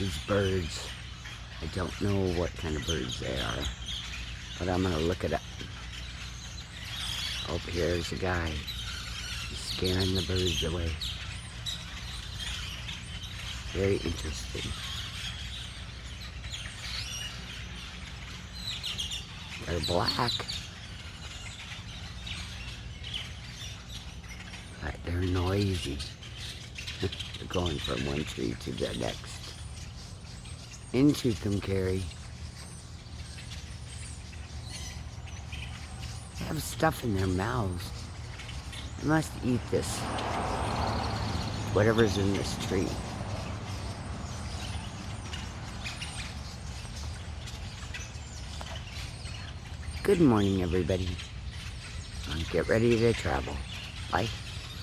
these birds. I don't know what kind of birds they are, but I'm gonna look it up. Oh, here's a guy. He's scaring the birds away. Very interesting. They're black, but they're noisy. They're going from one tree to the next. Into them, Carrie. They have stuff in their mouths. They must eat this. Whatever's in this tree. Good morning, everybody. Get ready to travel. Bye.